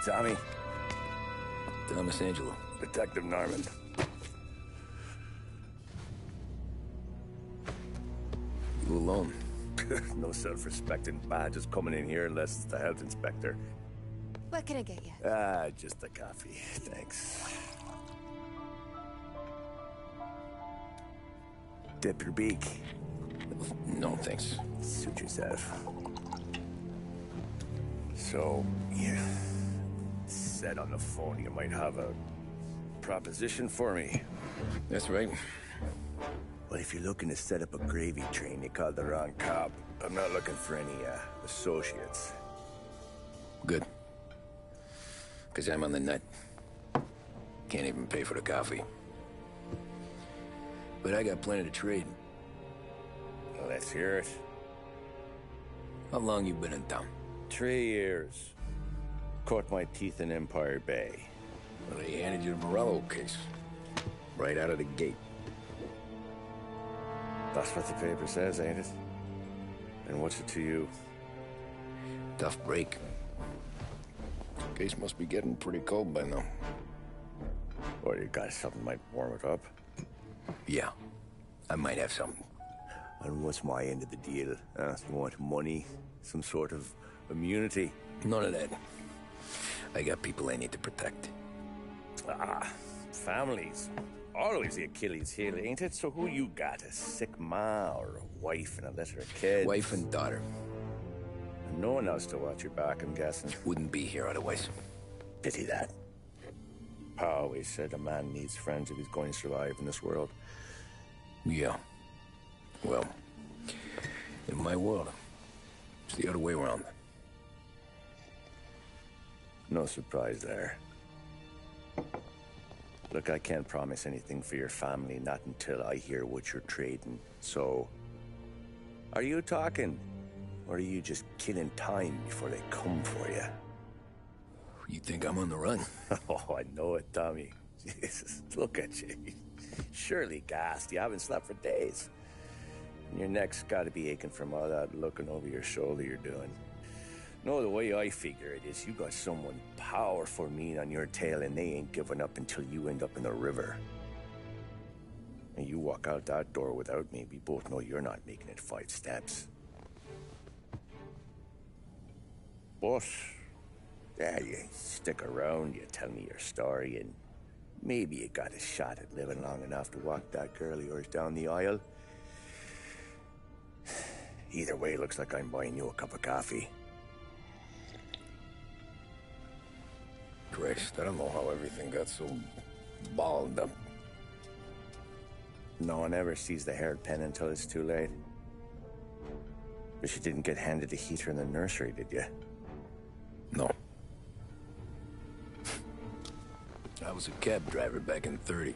Tommy. Thomas Angelo. Detective Norman. You alone? No self-respecting badges coming in here unless it's the health inspector. What can I get you? Just a coffee. Thanks. Dip your beak. No, thanks. Suit yourself. So, you said on the phone you might have a proposition for me. That's right. Well, if you're looking to set up a gravy train, you called the wrong cop. I'm not looking for any, associates. Good. Because I'm on the nut. Can't even pay for the coffee. But I got plenty to trade. Well, let's hear it. How long you been in town? 3 years. Caught my teeth in Empire Bay. Well, they handed you the Morello case. Right out of the gate. That's what the paper says, ain't it? And what's it to you? Tough break. Case must be getting pretty cold by now. Or you got something might warm it up? Yeah, I might have something. And what's my end of the deal? You want money? Some sort of immunity? None of that. I got people I need to protect. Families. Always the Achilles heel, ain't it? So who you got? A sick ma or a wife and a litter of kids? Wife and daughter. And no one else to watch your back, I'm guessing. Wouldn't be here otherwise. Pity that. Pa always said a man needs friends if he's going to survive in this world. Yeah. Well, in my world, it's the other way around. No surprise there. Look, I can't promise anything for your family, not until I hear what you're trading. So, are you talking? Or are you just killing time before they come for you? You think I'm on the run? Oh, I know it, Tommy. Jesus, look at you. Surely gassed. You haven't slept for days. And your neck's got to be aching from all that looking over your shoulder you're doing. No, the way I figure it is you got someone powerful mean on your tail and they ain't giving up until you end up in the river. And you walk out that door without me, we both know you're not making it 5 steps. But, yeah, you stick around, you tell me your story, and maybe you got a shot at living long enough to walk that girl of yours down the aisle. Either way, it looks like I'm buying you a cup of coffee. Christ, I don't know how everything got so balled up. No one ever sees the haired pen until it's too late. But you didn't get handed a heater in the nursery, did you? No. I was a cab driver back in '30.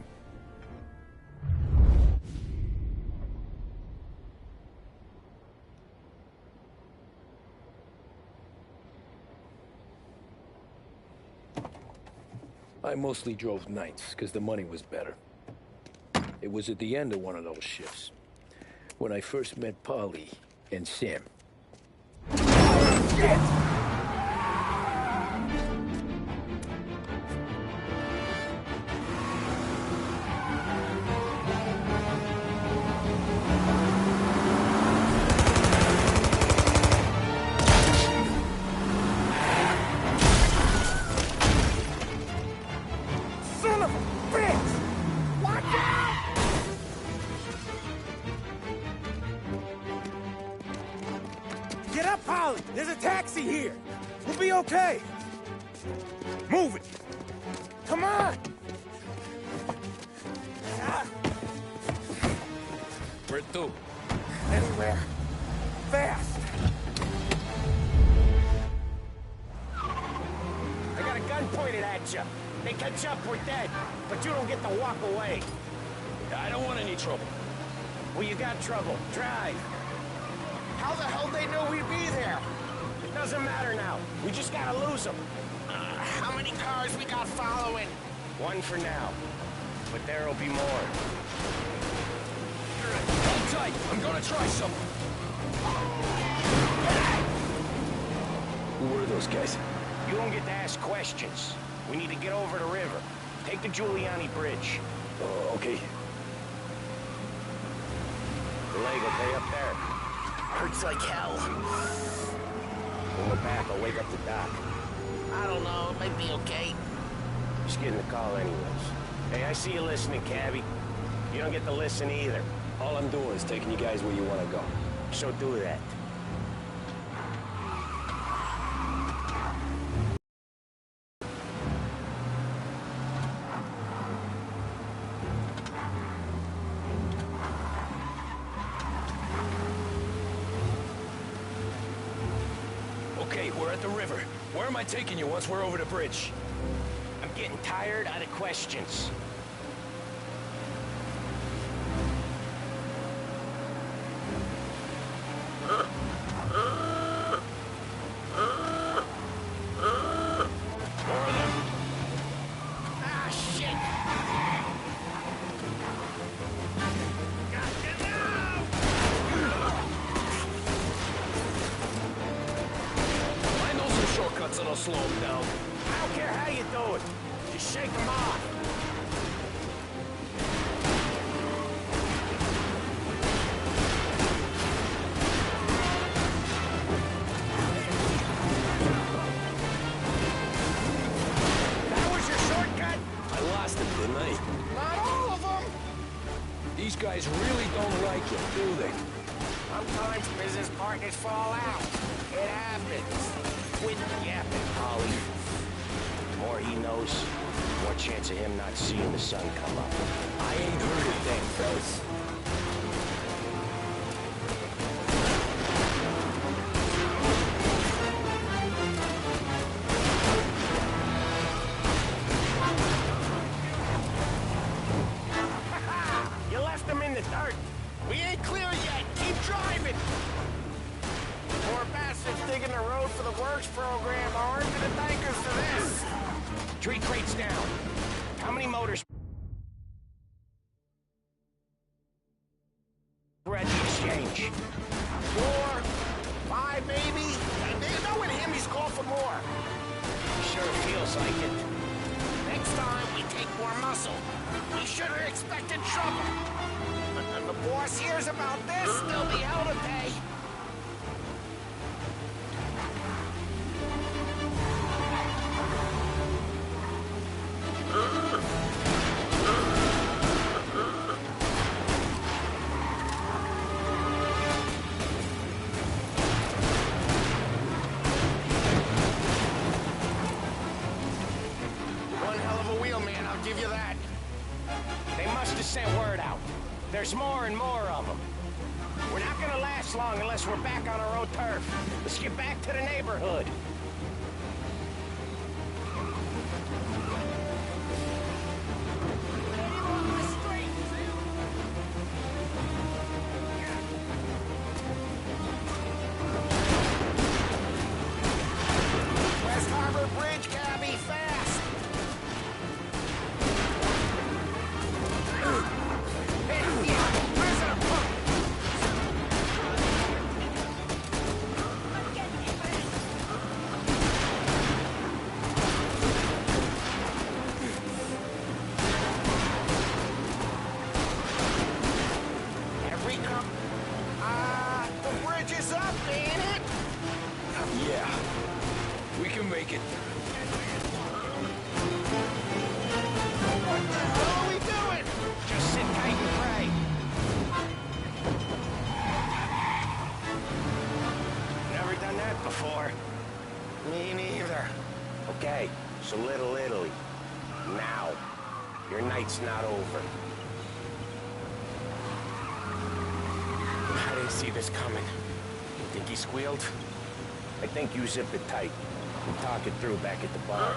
I mostly drove nights, because the money was better. It was at the end of one of those shifts, when I first met Polly and Sam. Shit! There's a taxi here. We'll be okay. Move it. Come on. Where to? Anywhere. Fast. I got a gun pointed at you. They catch up, we're dead. But you don't get to walk away. I don't want any trouble. Well, you got trouble. Drive. How the hell they know we'd be there? It doesn't matter now. We just gotta lose them. How many cars we got following? One for now. But there'll be more. Hold tight. I'm gonna try something. Who were those guys? You don't get to ask questions. We need to get over the river. Take the Giuliani Bridge. Okay. The leg okay up there? Hurts like hell. When we're back, I'll wake up the doc. I don't know, it might be okay. Just getting the call anyways. Hey, I see you listening, Cabby. You don't get to listen either. All I'm doing is taking you guys where you want to go. So do that. Okay, we're at the river. Where am I taking you once we're over the bridge? I'm getting tired of the questions. Ah, shit! I know some shortcuts that'll slow him down. I don't care how you do it. Just shake them off. That was your shortcut? I lost him, didn't I? Not all of them. These guys really don't like you, do they? Sometimes business partners fall out. It happens. Quit yapping, Polly. The more he knows, the more chance of him not seeing the sun come up. I ain't heard a thing, fellas. You left him in the dirt. We ain't clear yet. Keep driving. Poor bastards digging the road for the works program aren't gonna thank us for this. Tree crates down. How many motors were at the exchange? 4, 5 maybe? You know with him he's called for more. Sure feels like it. Next time we take more muscle. We should have expected trouble. And the boss hears about this, there'll be hell to pay. One hell of a wheel, man, I'll give you that. They must have sent word out. There's more and more of them. We're not gonna last long unless we're back on our own turf. Let's get back to the neighborhood. West Harbor Bridge, cabby, fast! Hey, yeah, President Pump! Every come... the bridge is up, ain't it? Yeah. We can make it. What the hell are we doing? Just sit tight and pray. Never done that before. Me neither. Okay, so Little Italy. Now. Your night's not over. I didn't see this coming. You think he squealed? I think you zip it tight. We'll talk it through back at the bar.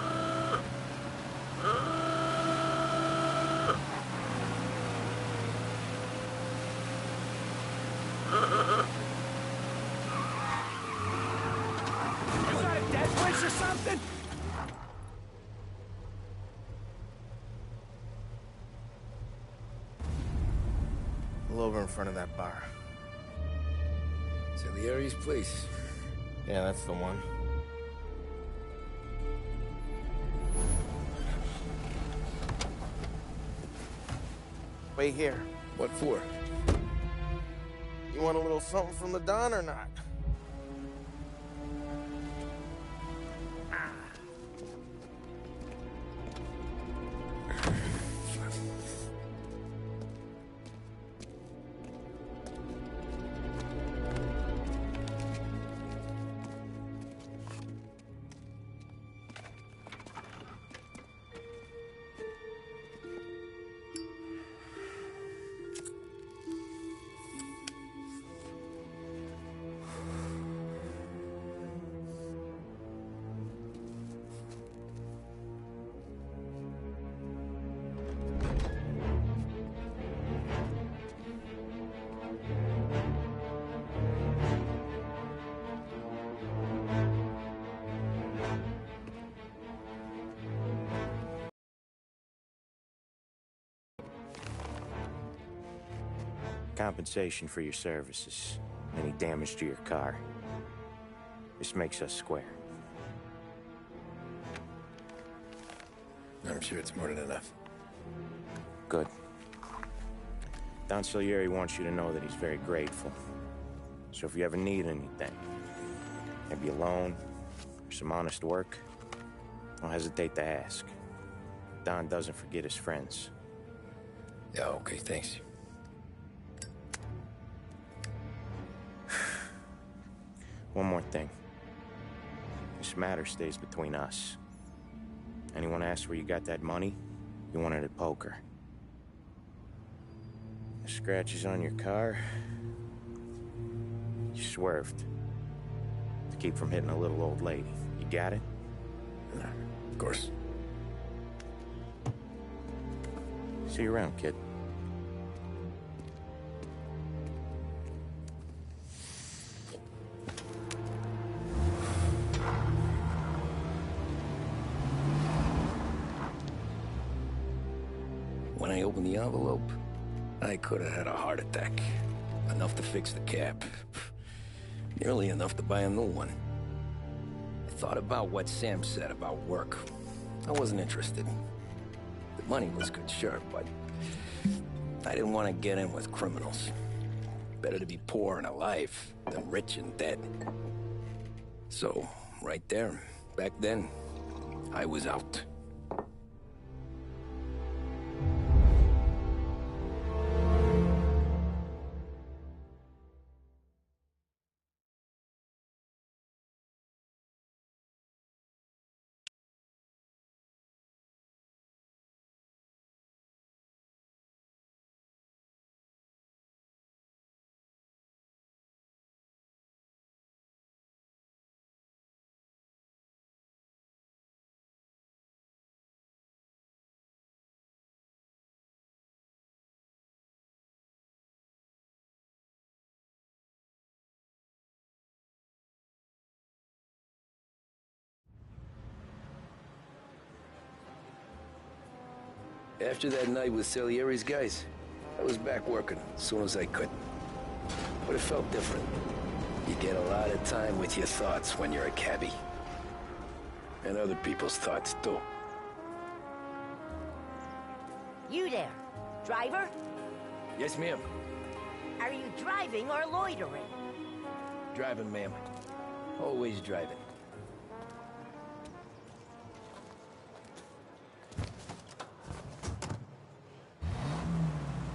You got a death wish or something? Pull over in front of that bar. Salieri's place. Yeah, that's the one. Wait here. What for? You want a little something from the Don or not? Compensation for your services. Any damage to your car. This makes us square. I'm sure it's more than enough. Good. Don Salieri wants you to know that he's very grateful. So if you ever need anything, maybe a loan or some honest work, don't hesitate to ask. Don doesn't forget his friends. Yeah, okay, thanks. One more thing. This matter stays between us. Anyone asks where you got that money, you won it at poker. The scratches on your car, you swerved to keep from hitting a little old lady. You got it? Of course. See you around, kid. When I opened the envelope, I could have had a heart attack. Enough to fix the cap. Nearly enough to buy a new one. I thought about what Sam said about work. I wasn't interested. The money was good, sure, but I didn't want to get in with criminals. Better to be poor and alive than rich and dead. So, right there, back then, I was out. After that night with Salieri's guys, I was back working as soon as I could. But it felt different. You get a lot of time with your thoughts when you're a cabbie. And other people's thoughts, too. You there, driver? Yes, ma'am. Are you driving or loitering? Driving, ma'am. Always driving.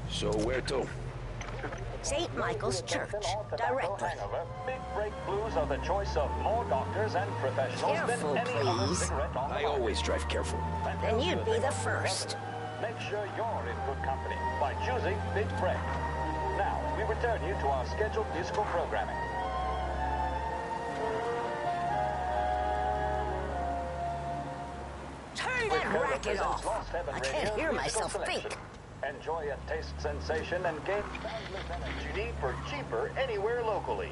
So where to? St. Michael's Church, directly. Big break blues are the choice of more doctors and professionals Careful, than any other please. cigarette on the I market. always drive careful. Then you'd be the first. Make sure you're in good company by choosing Big Break. Now, we return you to our scheduled musical programming. Turn that racket off. I can't hear myself think. Enjoy a taste sensation and gain boundless energy you need for cheaper anywhere locally.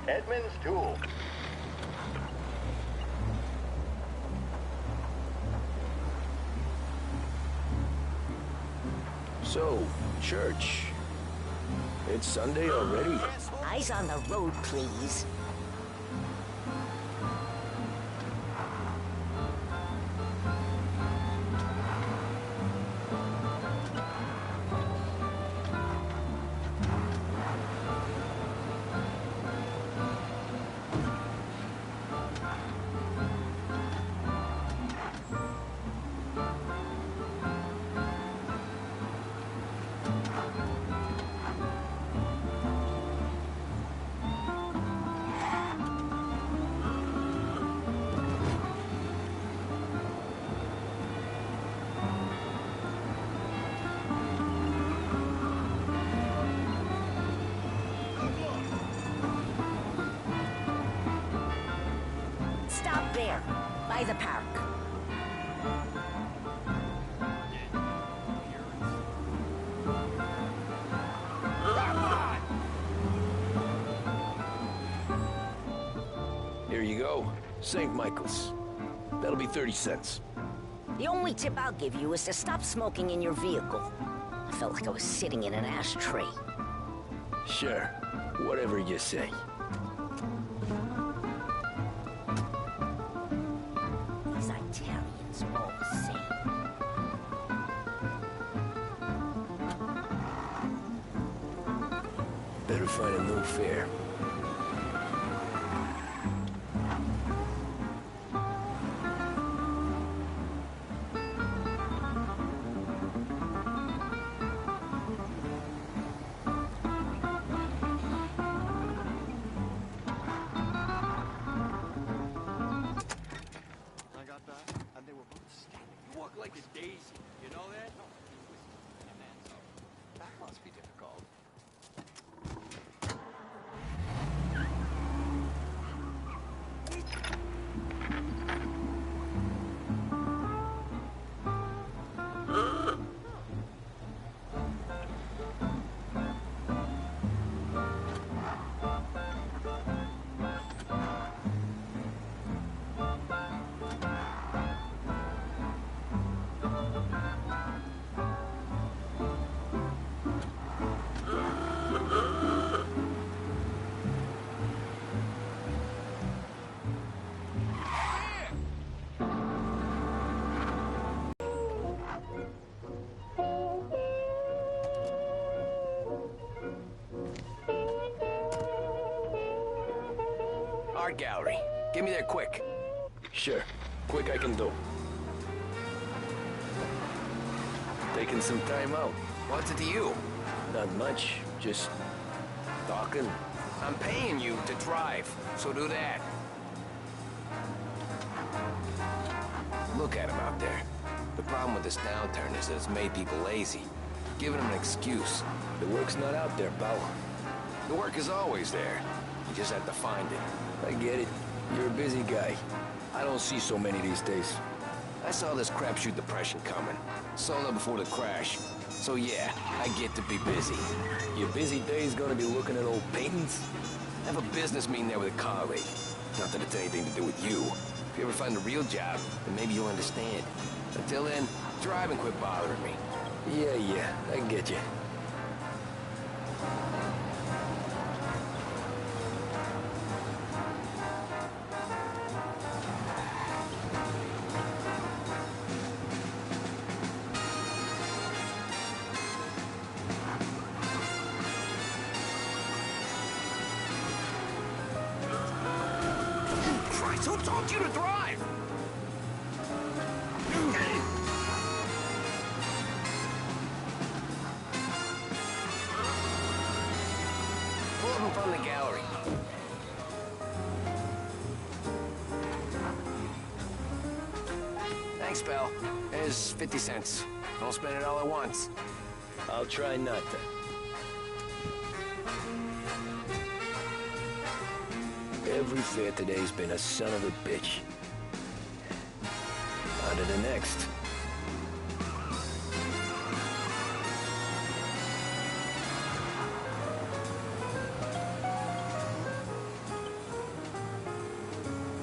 Edmunds Tool. So, church. It's Sunday already? Eyes on the road, please. There, by the park. Here you go. St. Michael's. That'll be 30 cents. The only tip I'll give you is to stop smoking in your vehicle. I felt like I was sitting in an ashtray. Sure. Whatever you say. These Italians are all the same. Better find a new fare. Art gallery. Get me there quick. Sure. Quick I can do. Taking some time out. What's it to you? Not much. Just talking. I'm paying you to drive, so do that. Look at him out there. The problem with this downturn is that it's made people lazy, giving them an excuse. The work's not out there, pal. The work is always there. You just have to find it. I get it. You're a busy guy. I don't see so many these days. I saw this crapshoot depression coming. Sold up before the crash. So yeah, I get to be busy. Your busy day's gonna be looking at old paintings? I have a business meeting there with a colleague. Not that it's anything to do with you. If you ever find a real job, then maybe you'll understand. Until then, drive and quit bothering me. Yeah, I get you. Who told you to drive? Pull up in front of the gallery. Thanks, pal. There's 50 cents. Don't spend it all at once. I'll try not to. Every fare today's been a son of a bitch. On to the next.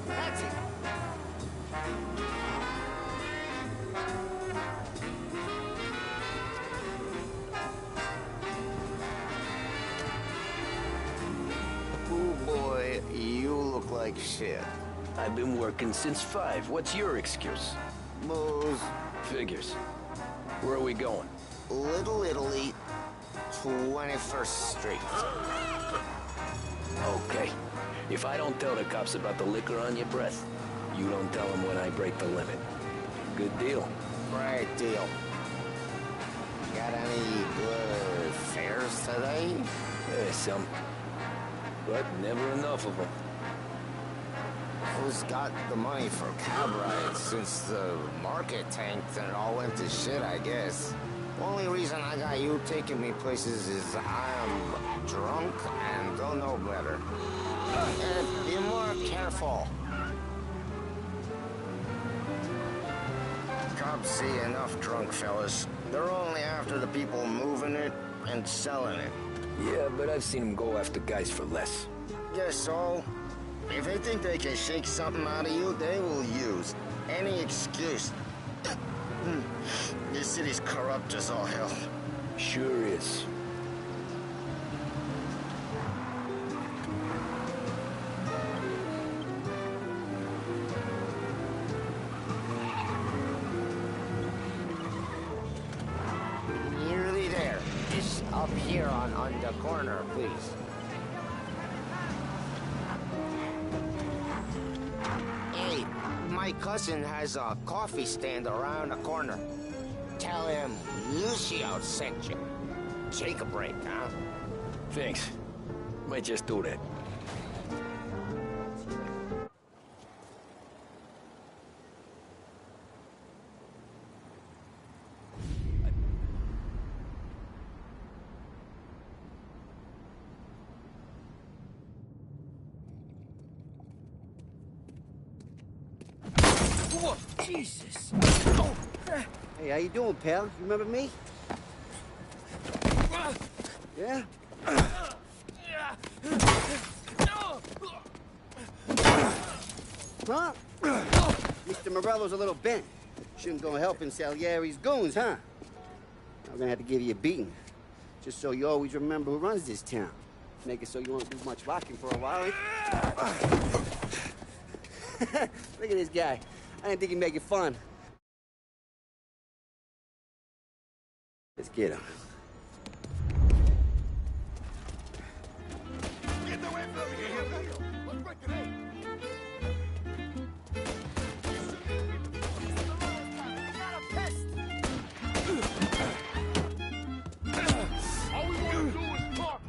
Taxi. Oh boy, you look like shit. I've been working since 5. What's your excuse? Booze. Figures. Where are we going? Little Italy, 21st Street. Okay. If I don't tell the cops about the liquor on your breath, you don't tell them when I break the limit. Good deal. Great deal. Got any good fares today? Some. But never enough of them. Who's got the money for cab rides since the market tanked and it all went to shit, I guess? Only reason I got you taking me places is I'm drunk and don't know better. Be more careful. cops see enough drunk fellas. They're only after the people moving it and selling it. Yeah, but I've seen them go after guys for less. Yes, so if they think they can shake something out of you, they will use any excuse. This city's corrupt as all hell. Sure is. Nearly there. Just up here on the corner, please. Hey, my cousin has a coffee stand around the corner. Tell him Lucio sent you. Take a break, huh? Thanks. Might just do that. Whoa, Jesus! Oh. Hey, how you doing, pal? You remember me? Yeah? Huh? Mr. Morello's a little bent. Shouldn't go helping Salieri's goons, huh? I'm gonna have to give you a beating. Just so you always remember who runs this town. Make it so you won't do much rocking for a while. Look at this guy. I didn't think he'd make it fun. Let's get him. Get away from here! Let's break it in! All we want to do is talk!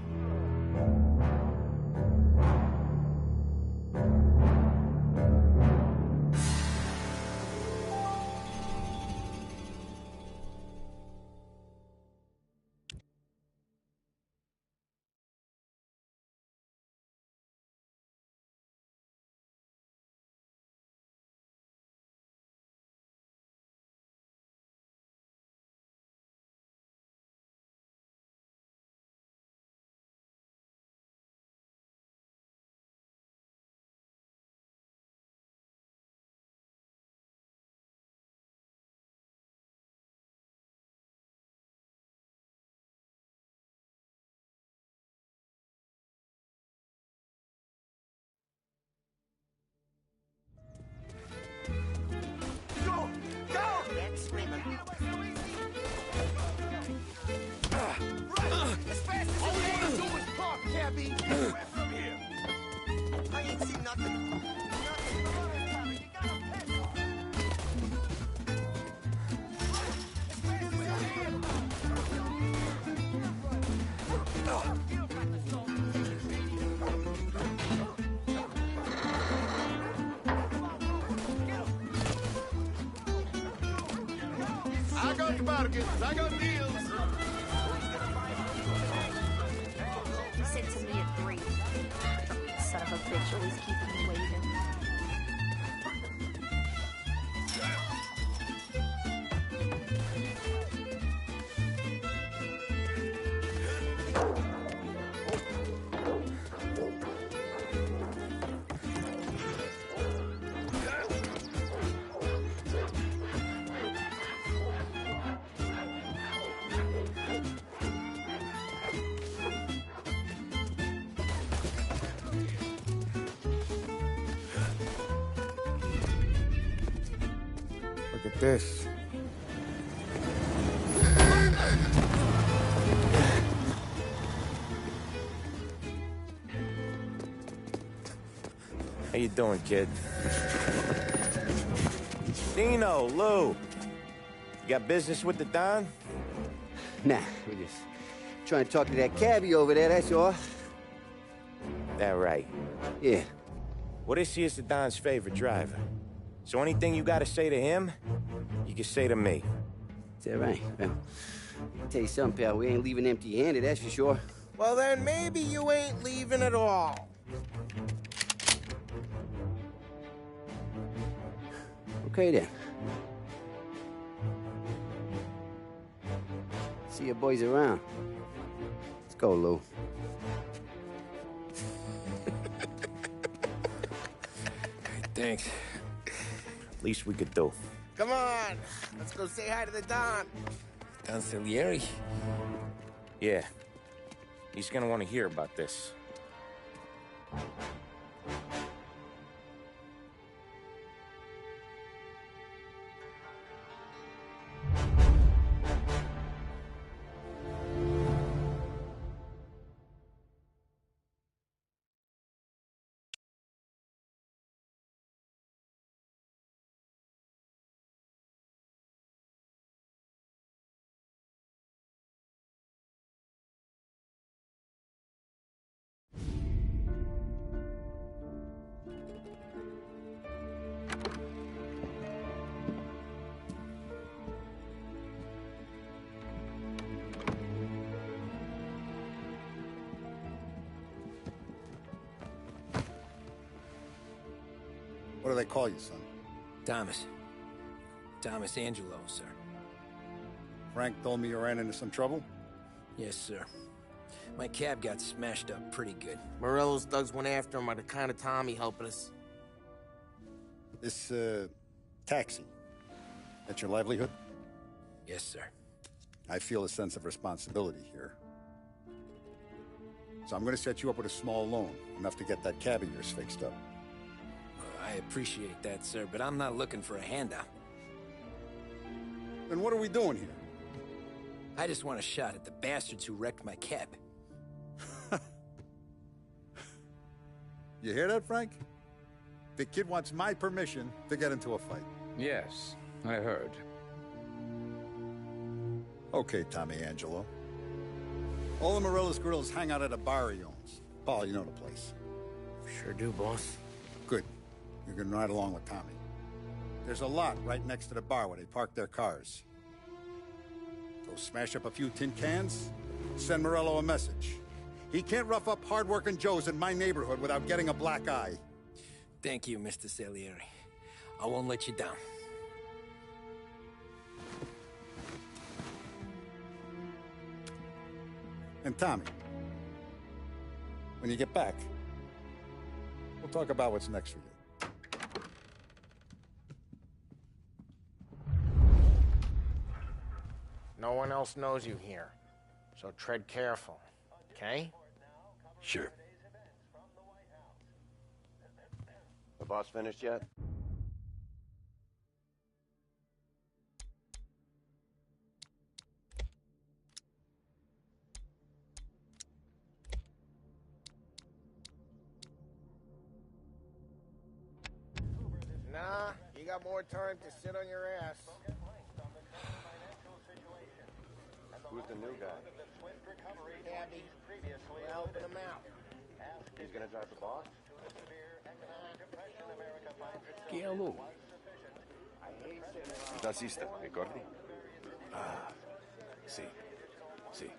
I got bargains, I got deals. He said to me at 3. Son of a bitch, always keeping me waiting. Look at this. How you doing, kid? Dino, Lou. You got business with the Don? Nah, we're just trying to talk to that cabbie over there, that's all. That right. Yeah. Well, this here's the Don's favorite driver. So anything you gotta say to him, you can say to me. Is that right? Well, I can tell you something, pal. We ain't leaving empty-handed, that's for sure. Well, then maybe you ain't leaving at all. Okay, then. of your boys around. Let's go, Lou. Thanks. Least we could do. Come on, let's go say hi to the Don. Don Salieri? Yeah. He's gonna want to hear about this. What do they call you, son? Thomas. Thomas Angelo, sir. Frank told me you ran into some trouble? Yes, sir. My cab got smashed up pretty good. Morello's thugs went after him by the kind of Tommy helping us. This, taxi, that's your livelihood? Yes, sir. I feel a sense of responsibility here. So I'm gonna set you up with a small loan, enough to get that cab of yours fixed up. I appreciate that, sir, but I'm not looking for a handout. Then what are we doing here? I just want a shot at the bastards who wrecked my cab. You hear that, Frank? The kid wants my permission to get into a fight. Yes, I heard. Okay, Tommy Angelo. All the Morello's girls hang out at a bar he owns. Paul, you know the place. Sure do, boss. Good. You're gonna ride along with Tommy. There's a lot right next to the bar where they park their cars. Go smash up a few tin cans, send Morello a message. He can't rough up hard-working Joes in my neighborhood without getting a black eye. Thank you, Mr. Salieri. I won't let you down. And Tommy, when you get back, we'll talk about what's next for you. No one else knows you here, so tread careful, okay? Sure. The boss finished yet? Nah, you got more time to sit on your ass. Who's the new guy? Abby, we're helping him out. He's gonna drive the boss? Chielo. Taxista, ricordi? Ah, sì, sì.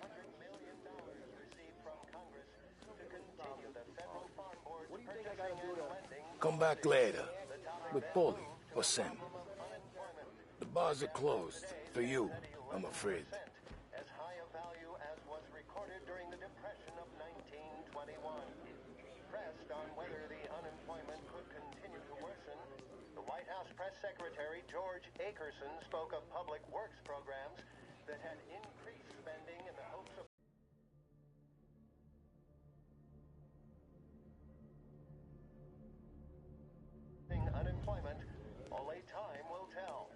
Come back later. With Paulie or Sam. The bars are closed. For you, I'm afraid. As high a value as was recorded during the Depression of 1921. Pressed on whether the unemployment could continue to worsen, the White House Press Secretary George Akerson spoke of public works programs that had increased spending in the hopes of unemployment. Only time will tell.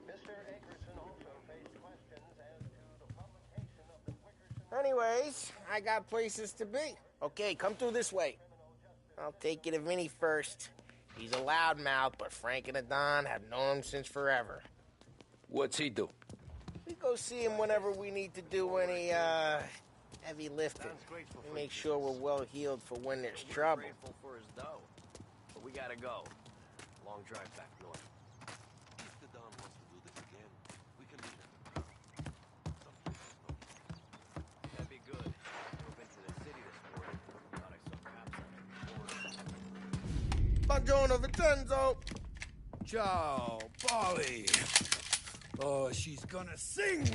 Mr. Akerson also faced questions as to the publication of the Wickerson... Anyways, I got places to be. Okay, come through this way. I'll take you to Vinny first. He's a loudmouth, but Frank and the Don have known him since forever. What's he do? We go see him whenever we need to do any, heavy lifting. We make sure we're well healed for when there's trouble. Grateful for his dough. But we gotta go. Long drive back north. If the Don wants to do this again, we can leave him. That'd be good. I've been to the city this morning. Thought I saw cops on the border. Buongiorno, Vincenzo! Ciao, Paulie. Oh, she's gonna sing!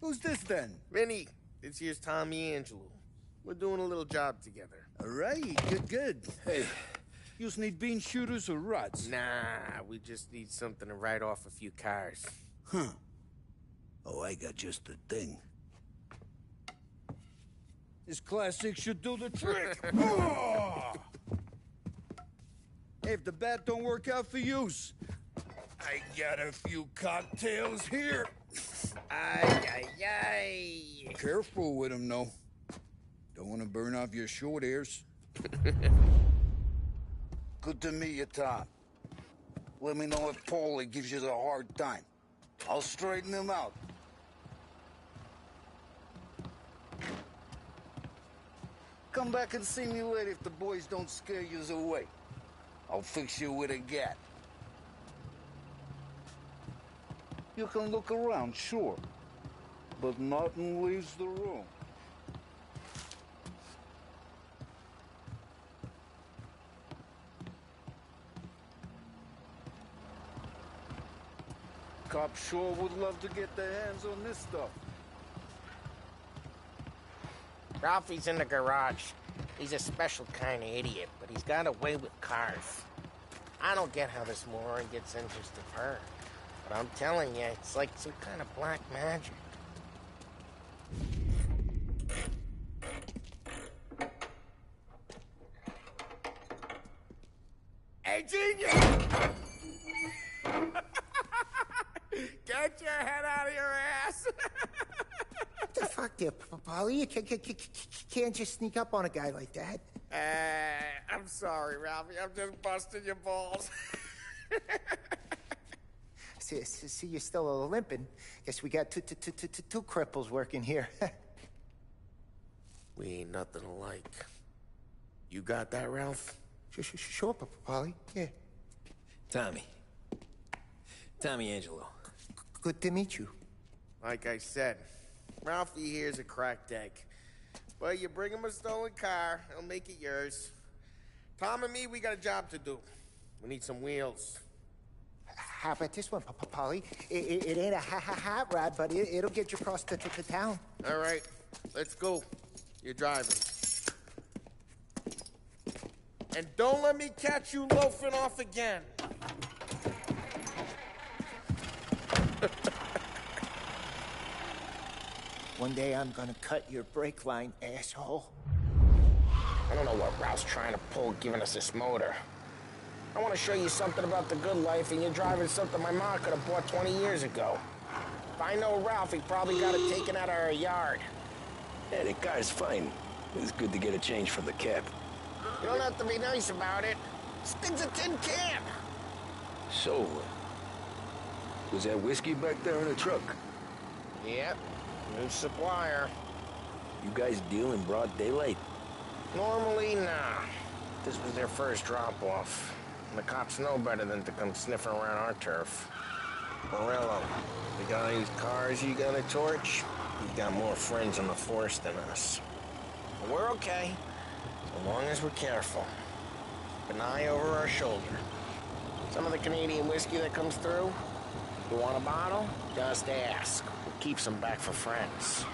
Who's this then? Vinny, this here's Tommy Angelo. We're doing a little job together. All right, good. Hey, you need bean shooters or rods? Nah, we just need something to write off a few cars. Huh. Oh, I got just the thing. This classic should do the trick. Oh! Hey, if the bat don't work out for yous, I got a few cocktails here. Ay. Careful with them, though. Don't want to burn off your short hairs. Good to meet you, Tom. Let me know if Paulie gives you the hard time. I'll straighten him out. Come back and see me later if the boys don't scare yous away. I'll fix you with a gat. You can look around, sure, but nothing leaves the room. Cops sure would love to get their hands on this stuff. Ralphie's in the garage. He's a special kind of idiot, but he's got a way with cars. I don't get how this moron gets interest of her. But I'm telling you, it's like some kind of black magic. Hey, genius! Get your head out of your ass! What the fuck there, Paulie? You can't just sneak up on a guy like that. I'm sorry, Ralphie. I'm just busting your balls. See, you're still limping. Guess we got two cripples working here. We ain't nothing alike. You got that, Ralph? Sure, Paulie. Yeah. Tommy Angelo. Good to meet you. Like I said, Ralphie here's a cracked egg. Well, you bring him a stolen car, he'll make it yours. Tom and me, we got a job to do. We need some wheels. How about this one, Paulie? It ain't a hot rod, but it'll get you across to town. All right, let's go. You're driving. And don't let me catch you loafing off again. One day I'm gonna cut your brake line, asshole. I don't know what Ralph's trying to pull giving us this motor. I want to show you something about the good life, and you're driving something my mom could have bought 20 years ago. If I know Ralph, he probably got it taken out of our yard. Yeah, the car's fine. It's good to get a change from the cab. You don't have to be nice about it. This thing's a tin can. So, was that whiskey back there in the truck? Yep, new supplier. You guys deal in broad daylight? Normally, nah. This was their first drop-off. The cops know better than to come sniffing around our turf. Morello, the guy whose cars you got a torch, he's got more friends on the force than us. But we're okay, as long as we're careful. Keep an eye over our shoulder. Some of the Canadian whiskey that comes through, you want a bottle? Just ask. We'll keep some back for friends.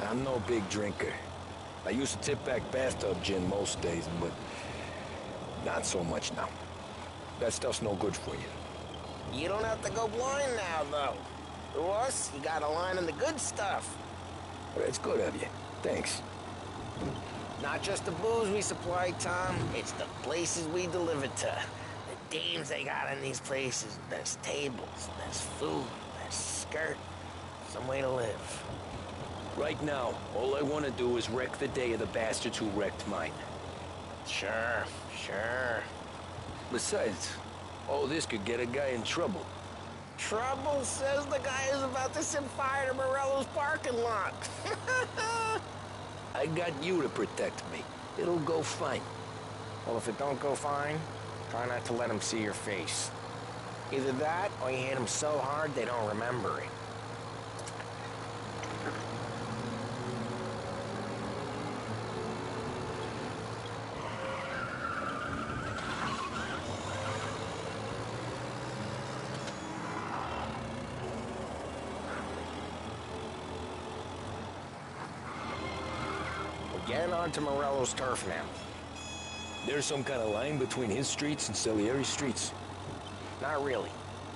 I'm no big drinker. I used to tip back bathtub gin most days, but not so much now. That stuff's no good for you. You don't have to go blind now, though. To us, you got a line on the good stuff. That's good of you. Thanks. Not just the booze we supply, Tom. It's the places we deliver to. The dames they got in these places. There's tables, there's food, there's skirt. Some way to live. Right now, all I want to do is wreck the day of the bastards who wrecked mine. Sure. Besides, all this could get a guy in trouble. Trouble, says the guy who's about to set fire to Morello's parking lot. I got you to protect me. It'll go fine. Well, if it don't go fine, try not to let them see your face. Either that, or you hit them so hard they don't remember it. Get onto Morello's turf now. There's some kind of line between his streets and Salieri's streets? Not really.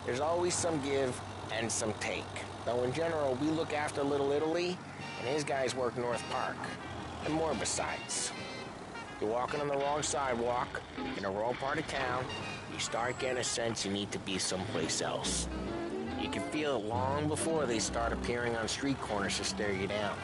There's always some give and some take. Though in general, we look after Little Italy, and his guys work North Park. And more besides. You're walking on the wrong sidewalk, in the wrong part of town, you start getting a sense you need to be someplace else. You can feel it long before they start appearing on street corners to stare you down.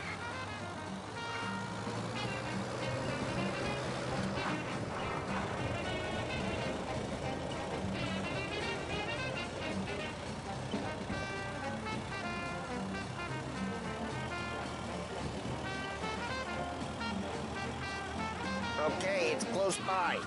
Okay, it's close by.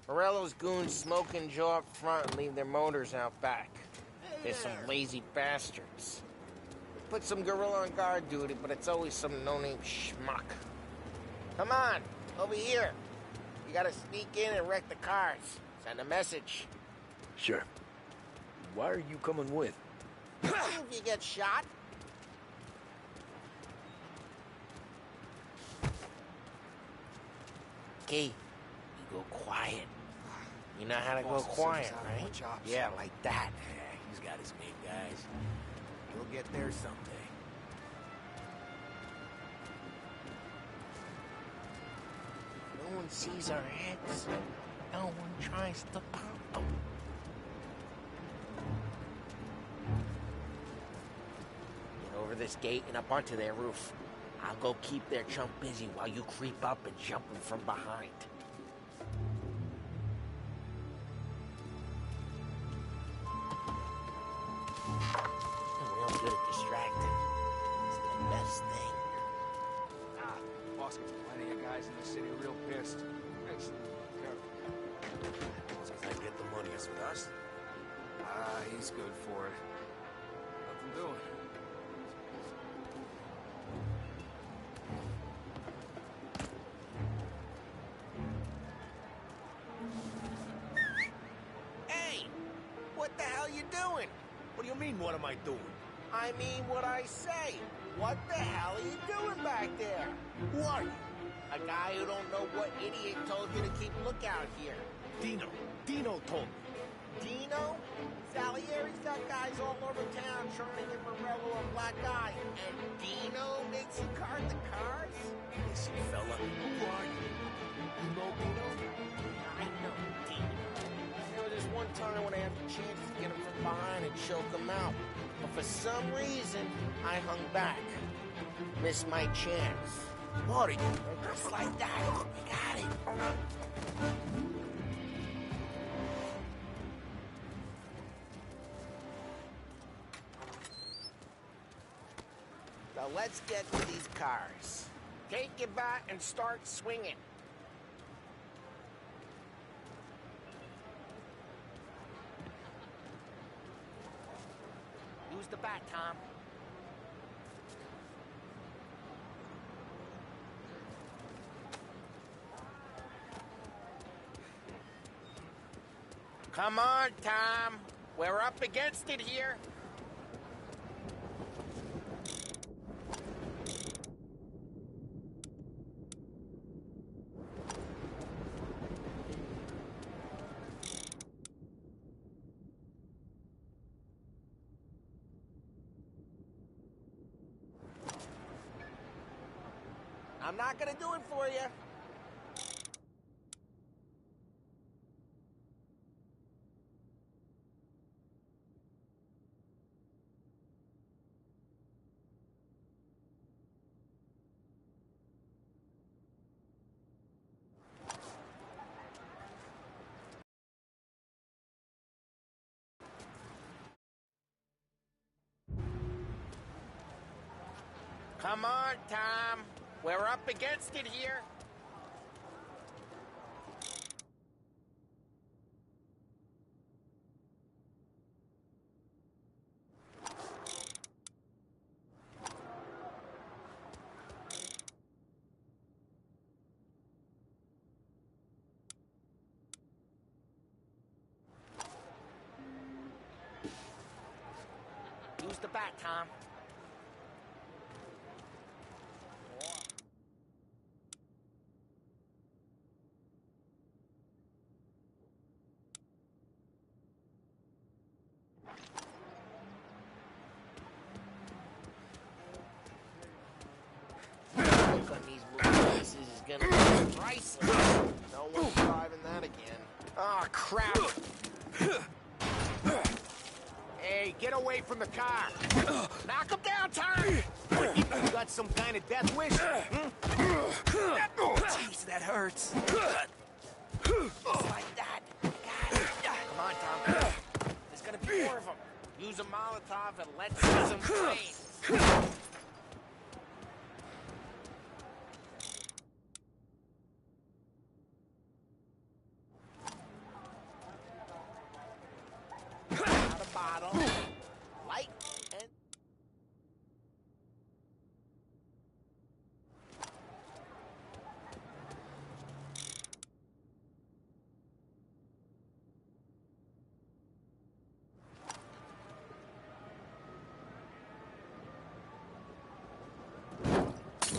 Morello's goons smoke and jaw up front and leave their motors out back. They're some lazy bastards. Put some gorilla on guard duty, but it's always some no-name schmuck. Come on, over here. You gotta sneak in and wreck the cars. Send a message. Sure. Why are you coming with? If you get shot. Okay, you go quiet. You know how to go quiet, right? Yeah, like that. Yeah, he's got his main guys. He'll get there someday. No one sees our heads. No one tries to pop them. Get over this gate and up onto their roof. I'll go keep their chump busy while you creep up and jump him from behind. I'm real good at distracting. It's the best thing. Boss gets plenty of guys in the city real pissed. Thanks. As long as I get the money, it's with us. He's good for it. Nothing doing. Hey! What the hell you doing? What do you mean, what am I doing? I mean what I say. What the hell are you doing back there? Who are you? A guy who don't know what idiot told you to keep lookout here. Dino. Dino told me. Dino? Salieri's got guys all over town trying to get Morello a black eye. And Dino makes you card the cars? Listen, fella, who are you? You know Dino? I know Dino. There was this one time when I had the chance to get him from behind and choke him out. But for some reason, I hung back. Missed my chance. What are you? Just like that. You got it. So let's get to these cars. Take your bat and start swinging. Use the bat, Tom. Come on, Tom. We're up against it here. I'm not gonna do it for you. Come on, Tom. We're up against it here. Use the bat, Tom. On these movie pieces is gonna be priceless. No one's driving that again. Oh, crap! Hey, get away from the car! Knock him down, Tom! You got some kind of death wish? Jeez, that hurts. Just like that. Come on, Tom. There's gonna be more of them. Use a Molotov and let's see some flames. Out a bottle. Light and...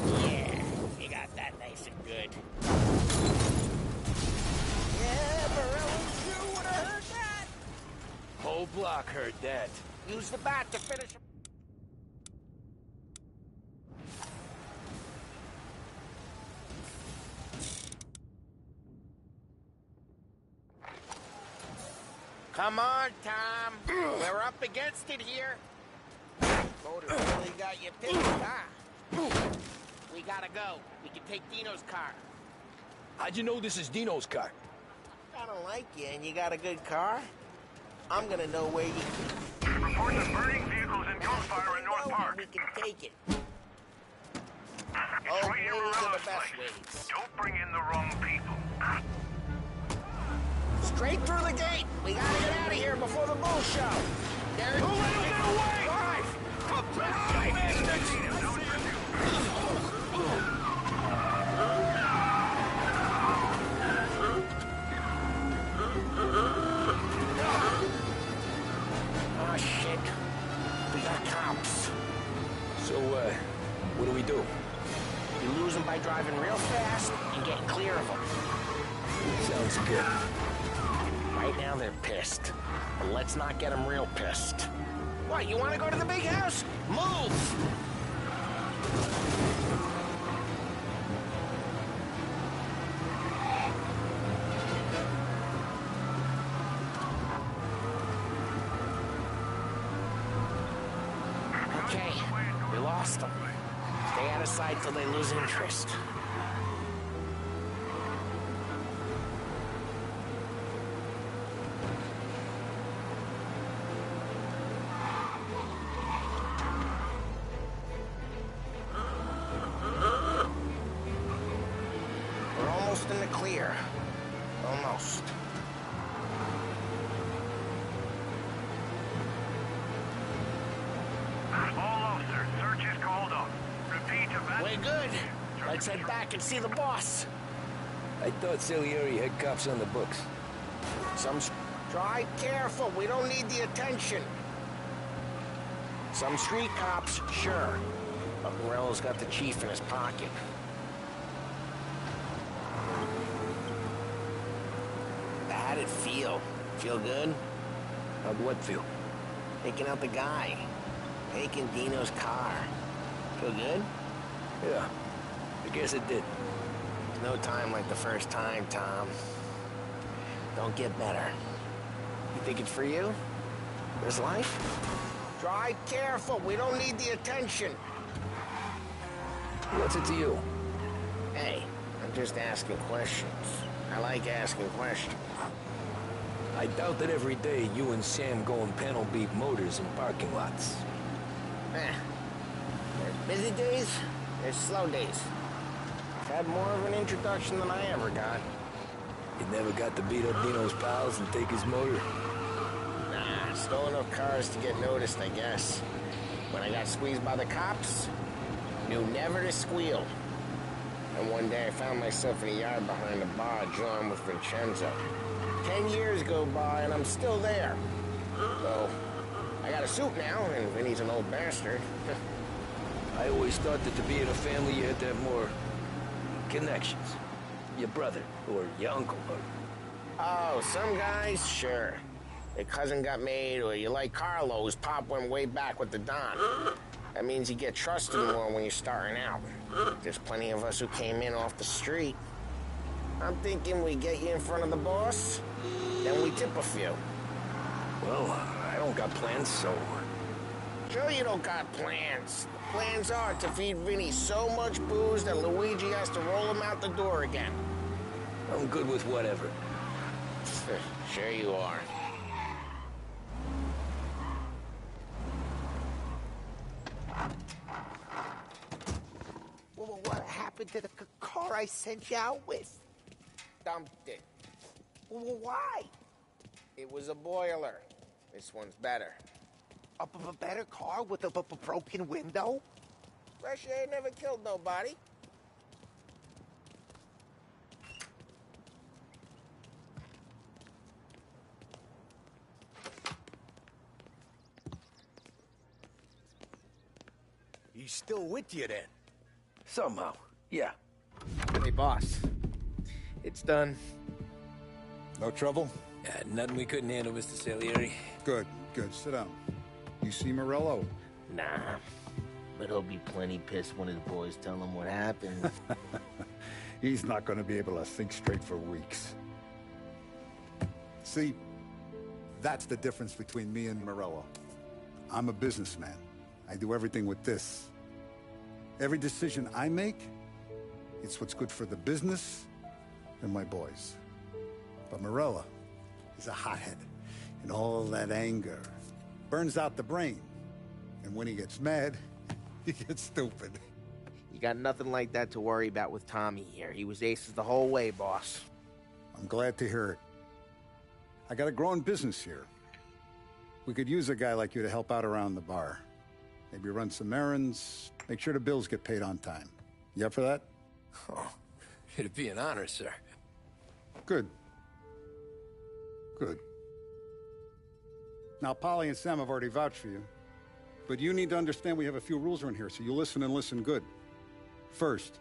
Yeah, you got that nice and good. Yeah, Morello's shoe would have heard that. Whole block heard that. Use the bat to finish him. Come on, Tom. We're up against it here. Motor really got you picked, huh? We gotta go. We can take Dino's car. How'd you know this is Dino's car? I don't like you and you got a good car. I'm gonna know where you... Reports of burning vehicles and gunfire in North Park. We can take it. It's right in Morello's place. Don't bring in the wrong people. Straight through the gate. We gotta get out of here before the bull show. Derek, who let him get away? Drive! Oh, shit. We got cops. So, what do we do? You lose them by driving real fast and getting clear of them. Sounds good. Right now they're pissed. But let's not get them real pissed. What, you want to go to the big house? Move! Okay, we lost them. Stay out of sight till they lose interest. We're almost in the clear. Almost. All officers, search is called off. Repeat, We're good. Let's head back and see the boss. I thought Salieri had cops on the books. Drive careful. We don't need the attention. Some street cops, sure. But Morello's got the chief in his pocket. How'd it feel? Feel good? How'd what feel? Taking out the guy. Taking Dino's car. Feel good? Yeah, I guess it did. There's no time like the first time, Tom. Don't get better. You think it's for you? This life? Drive careful. We don't need the attention. What's it to you? Hey, I'm just asking questions. I like asking questions. I doubt that every day you and Sam go and panel beat motors in parking lots. There's busy days, there's slow days. I've had more of an introduction than I ever got. You never got to beat up Dino's pals and take his motor? Nah, stole enough cars to get noticed, I guess. When I got squeezed by the cops, knew never to squeal. And one day I found myself in a yard behind a bar drawing with Vincenzo. 10 years go by and I'm still there. So, I got a suit now, and Vinny's an old bastard. I always thought that to be in a family you had to have more connections. Your brother, or your uncle, or... Oh, some guys, sure. Your cousin got made, or you like Carlos, Pop went way back with the Don. That means you get trusted more when you're starting out. There's plenty of us who came in off the street. I'm thinking we get you in front of the boss, then we tip a few. Well, I don't got plans, so... Sure you don't got plans. The plans are to feed Vinny so much booze that Luigi has to roll him out the door again. I'm good with whatever. Sure you are. Well, what happened to the car I sent you out with? Dumped it. Well, why? It was a boiler. This one's better. A better car with a broken window? Fresh air never killed nobody. He's still with you then? Somehow, yeah. Hey, boss. It's done. No trouble? Yeah, nothing we couldn't handle, Mr. Salieri. Good, good. Sit down. You see Morello? Nah. But he'll be plenty pissed when his boys tell him what happened. He's not going to be able to think straight for weeks. See, that's the difference between me and Morello. I'm a businessman. I do everything with this. Every decision I make, it's what's good for the business and my boys. But Morello is a hothead, and all that anger burns out the brain. And when he gets mad, he gets stupid. You got nothing like that to worry about with Tommy here. He was aces the whole way, boss. I'm glad to hear it. I got a growing business here. We could use a guy like you to help out around the bar. Maybe run some errands, make sure the bills get paid on time. You up for that? Oh, it'd be an honor, sir. Good. Good. Now, Polly and Sam have already vouched for you. But you need to understand we have a few rules around here, so you listen and listen good. First,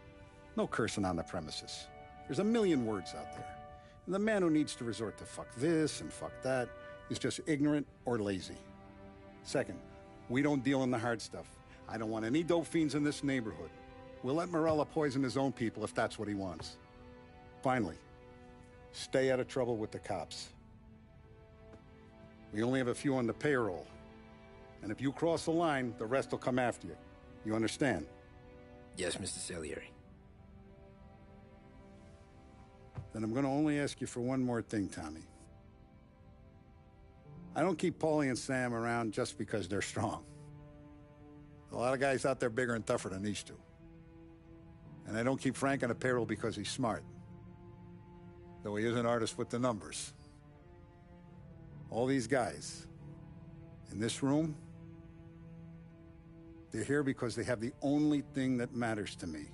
no cursing on the premises. There's a million words out there. And the man who needs to resort to fuck this and fuck that is just ignorant or lazy. Second, we don't deal in the hard stuff. I don't want any dope fiends in this neighborhood. We'll let Morello poison his own people if that's what he wants. Finally, stay out of trouble with the cops. We only have a few on the payroll. And if you cross the line, the rest will come after you. You understand? Yes, Mr. Salieri. Then I'm going to only ask you for one more thing, Tommy. I don't keep Paulie and Sam around just because they're strong. A lot of guys out there bigger and tougher than these two. And I don't keep Frank on the payroll because he's smart. Though he is an artist with the numbers. All these guys in this room, they're here because they have the only thing that matters to me.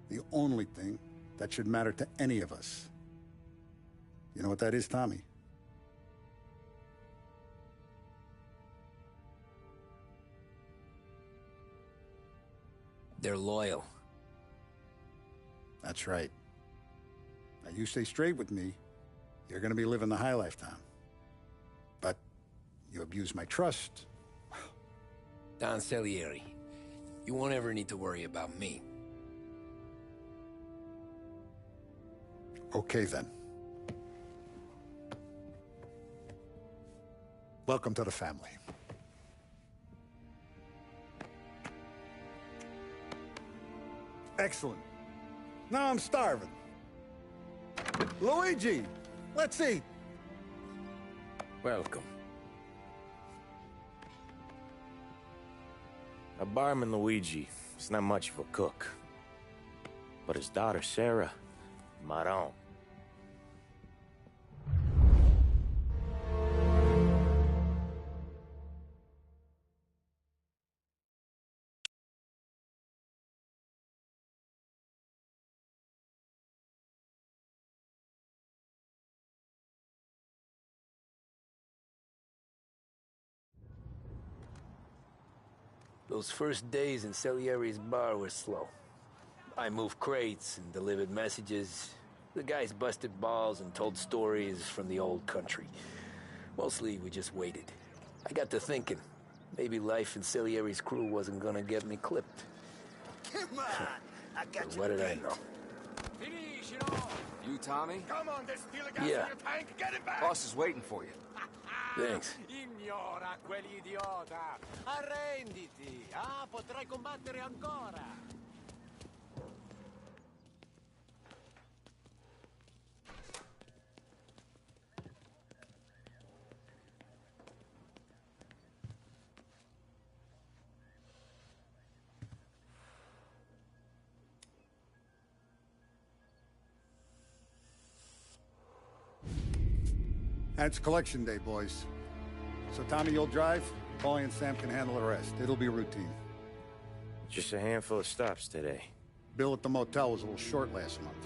The only thing that should matter to any of us. You know what that is, Tommy? They're loyal. That's right. Now, you stay straight with me, you're gonna be living the high life, Tom. But you abuse my trust. Don Salieri, you won't ever need to worry about me. Okay, then. Welcome to the family. Excellent. Now I'm starving. Luigi, let's eat. Welcome. A barman Luigi is not much of a cook. But his daughter Sarah, Maron. Those first days in Salieri's bar were slow. I moved crates and delivered messages. The guys busted balls and told stories from the old country. Mostly, we just waited. I got to thinking, maybe life in Salieri's crew wasn't gonna get me clipped. Come on! I got you. What did I know? Finish it off! You, Tommy? Come on, there's still a gas Yeah. in your tank. Get it back! Boss is waiting for you. Thanks. Ignora quell'idiota. Arrenditi. Ah, potrai combattere ancora. And it's collection day, boys. So Tommy, you'll drive. Paulie and Sam can handle the rest. It'll be routine. Just a handful of stops today. Bill at the motel was a little short last month.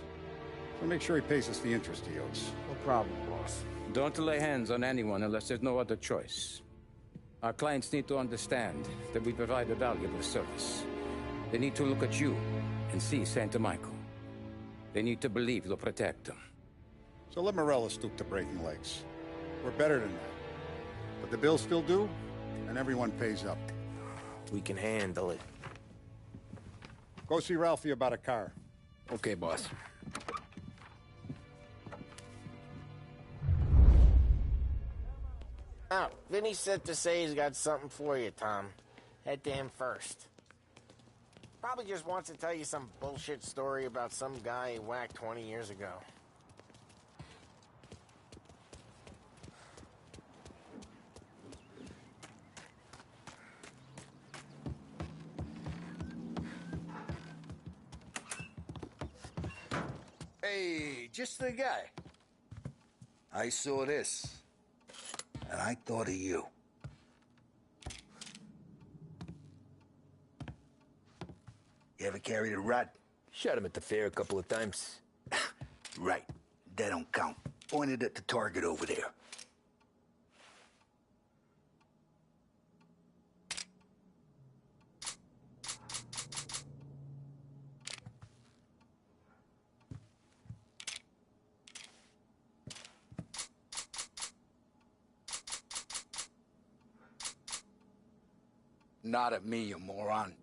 So make sure he pays us the interest he owes. No problem, boss. Don't lay hands on anyone unless there's no other choice. Our clients need to understand that we provide a valuable service. They need to look at you and see Santa Michael. They need to believe you'll protect them. So let Morella stoop to breaking legs. We're better than that. But the bill's still due, and everyone pays up. We can handle it. Go see Ralphie about a car. Okay, boss. Oh, Vinny said to say he's got something for you, Tom. Head to him first. Probably just wants to tell you some bullshit story about some guy he whacked 20 years ago. Hey, just the guy. I saw this, and I thought of you. You ever carried a rod? Shot him at the fair a couple of times. Right. That don't count. Pointed at the target over there. Not at me, you moron.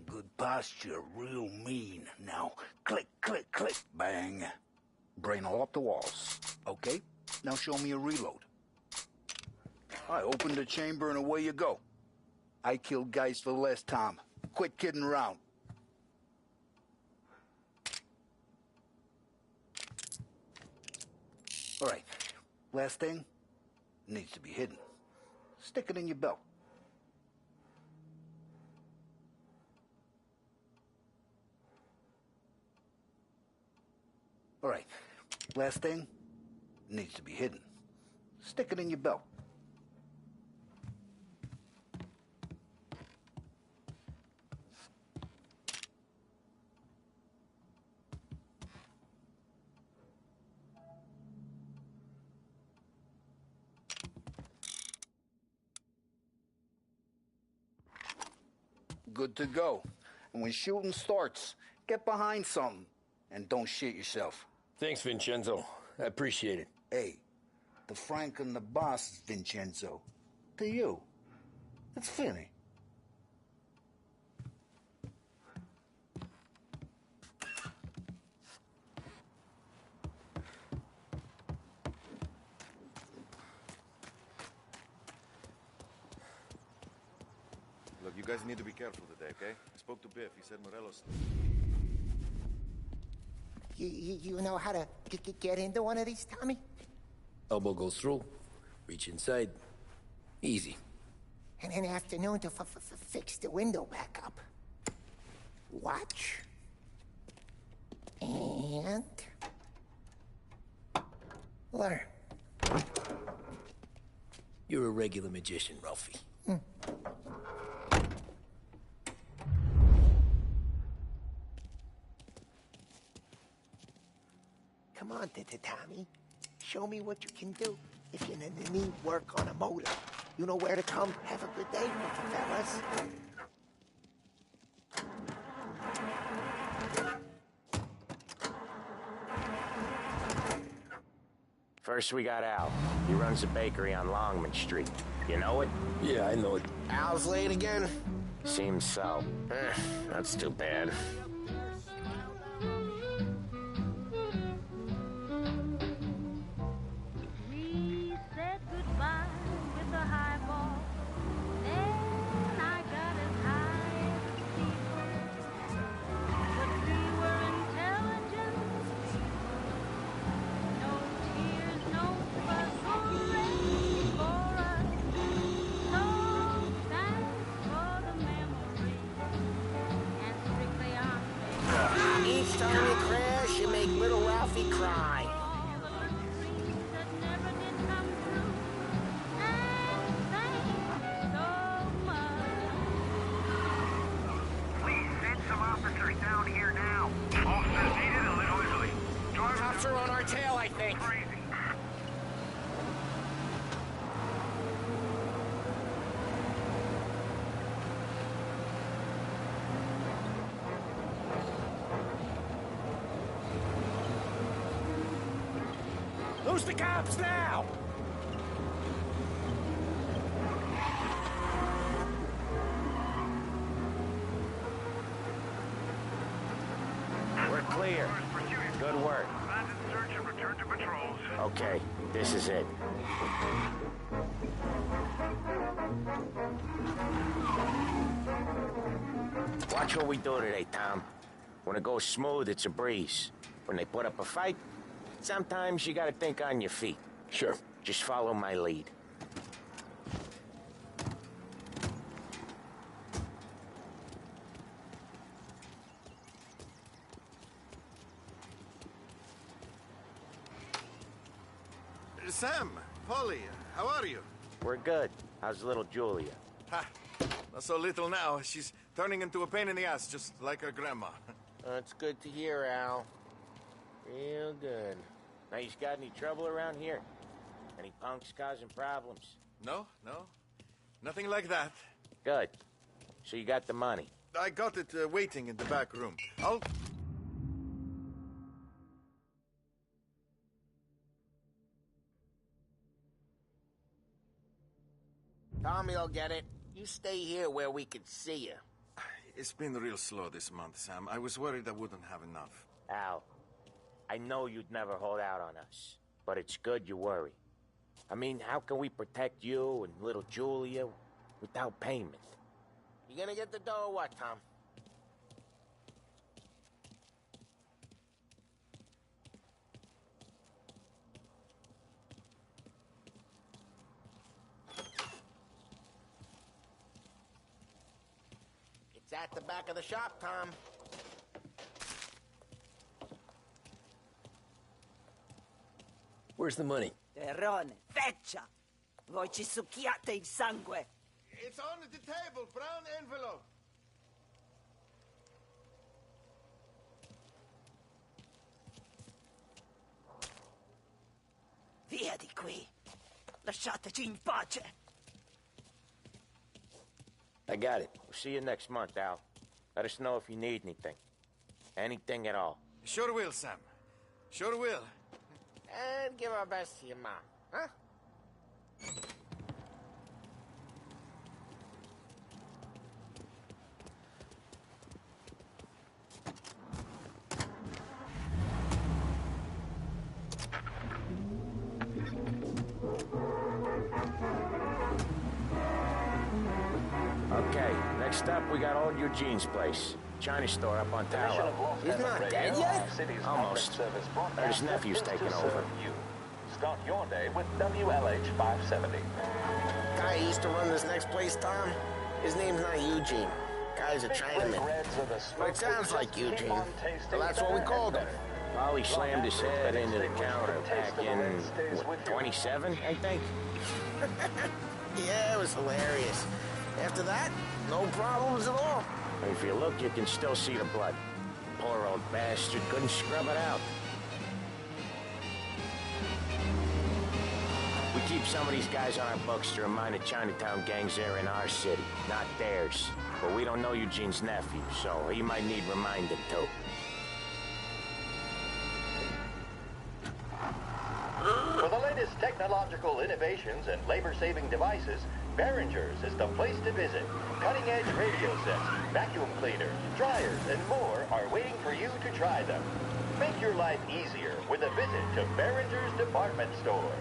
Good posture, real mean. Now, click, click, click, bang. Brain all up the walls. Okay, now show me a reload. I opened the chamber and away you go. I killed guys for less, Tom. Quit kidding around. All right, last thing needs to be hidden. Stick it in your belt. All right, last thing needs to be hidden. Stick it in your belt. Good to go. And when shooting starts, get behind something and don't shit yourself. Thanks, Vincenzo. I appreciate it. Hey, the Frank and the boss is Vincenzo. To you, it's Vinny. Look, you guys need to be careful today, okay? I spoke to Biff. He said Morelos... You know how to get into one of these, Tommy? Elbow goes through. Reach inside. Easy. And an afternoon to fix the window back up. Watch. And... learn. You're a regular magician, Ralphie. Come Come on, Tommy. Show me what you can do. If you need work on a motor, you know where to come. Have a good day, looking fellas. First, we got Al. He runs a bakery on Longman Street. You know it? Yeah, I know it. Al's late again? Seems so. That's too bad. We said goodbye with a highball. Then I got as high as a steeple. But we were intelligent. No tears, no fuss or rain for us. So thanks for the memory. And strictly honest. Each time you crash, you make little Ralphie cry. Down here now. Officers needed a little Italy. Cops are on our tail, I think. Who's the cops now? We're clear. Good work. Abandon search and return to patrols. Okay, this is it. Watch what we do today, Tom. When it goes smooth, it's a breeze. When they put up a fight, sometimes you gotta think on your feet. Sure. Just follow my lead. Sam, Polly, how are you? We're good. How's little Julia? Ha, not so little now. She's turning into a pain in the ass, just like her grandma. That's good to hear, Al. Real good. Now, you got any trouble around here? Any punks causing problems? No, nothing like that. Good. So you got the money? I got it waiting in the back room. I'll... Tommy'll get it. You stay here where we can see you. It's been real slow this month, Sam. I was worried I wouldn't have enough. Al, I know you'd never hold out on us, but it's good you worry. I mean, how can we protect you and little Julia without payment? You gonna get the dough or what, Tom? It's at the back of the shop, Tom. Where's the money? Terrone, feccia! Voi ci succhiate il sangue! It's on the table, brown envelope. Via di qui! Lasciateci in pace! I got it. We'll see you next month, Al. Let us know if you need anything. Anything at all. Sure will, Sam. Sure will. And give our best to your mom, huh? Okay, next up we got old Eugene's place. China store up on Tower. He's not dead yet? Almost. But his nephew's taking over. Start your day with WLH 570. Guy who used to run this next place, Tom, his name's not Eugene. Guy's a Chinaman. But it sounds like Eugene. So that's what we called him. Polly slammed his head into the counter back in, what, 27, I think? Yeah, it was hilarious. After that, no problems at all. If you look, you can still see the blood. Poor old bastard couldn't scrub it out. We keep some of these guys on our books to remind the Chinatown gangs they're in our city, not theirs. But we don't know Eugene's nephew, so he might need reminding too. For the latest technological innovations and labor-saving devices, Behringer's is the place to visit. Cutting-edge radio sets, vacuum cleaners, dryers, and more are waiting for you to try them. Make your life easier with a visit to Behringer's department store.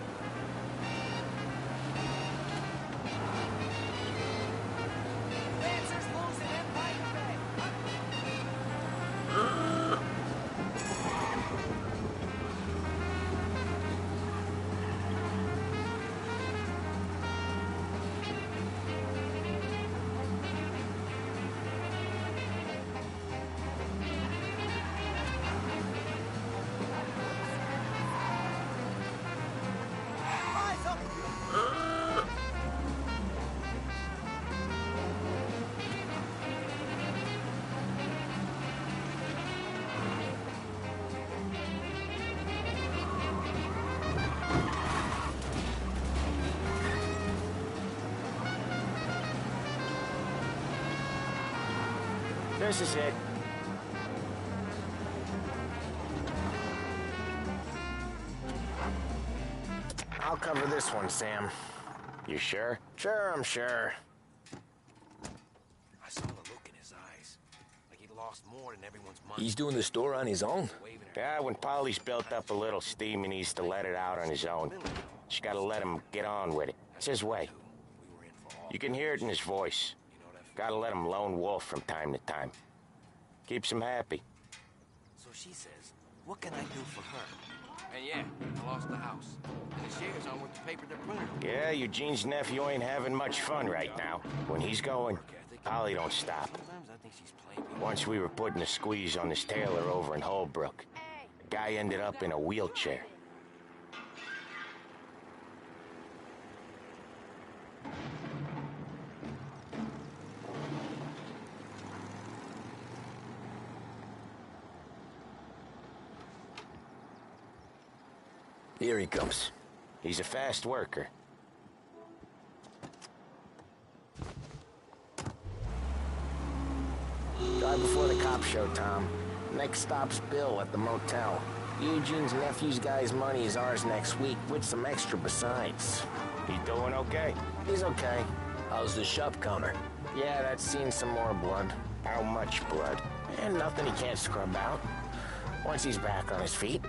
This is it. I'll cover this one, Sam. You sure? Sure, I'm sure. I saw the look in his eyes. Like he'd lost more than everyone's money. He's doing the store on his own? Yeah, when Polly's built up a little steam, he needs to let it out on his own. Just gotta let him get on with it. It's his way. You can hear it in his voice. Gotta let him lone wolf from time to time. Keeps him happy. So she says, what can I do for her? And yeah, I lost the house. And the shares aren't worth the paper they're printed. Yeah, Eugene's nephew ain't having much fun right now. When he's going, Polly don't stop. Sometimes I think she's playing me. Once we were putting a squeeze on this tailor over in Holbrook. The guy ended up in a wheelchair. Here he comes. He's a fast worker. Drive before the cops show, Tom. Next stop's Bill at the motel. Eugene's nephew's guy's money is ours next week, with some extra besides. He doing okay? He's okay. How's the shop counter? Yeah, that's seen some more blood. How much blood? And nothing he can't scrub out. Once he's back on his feet.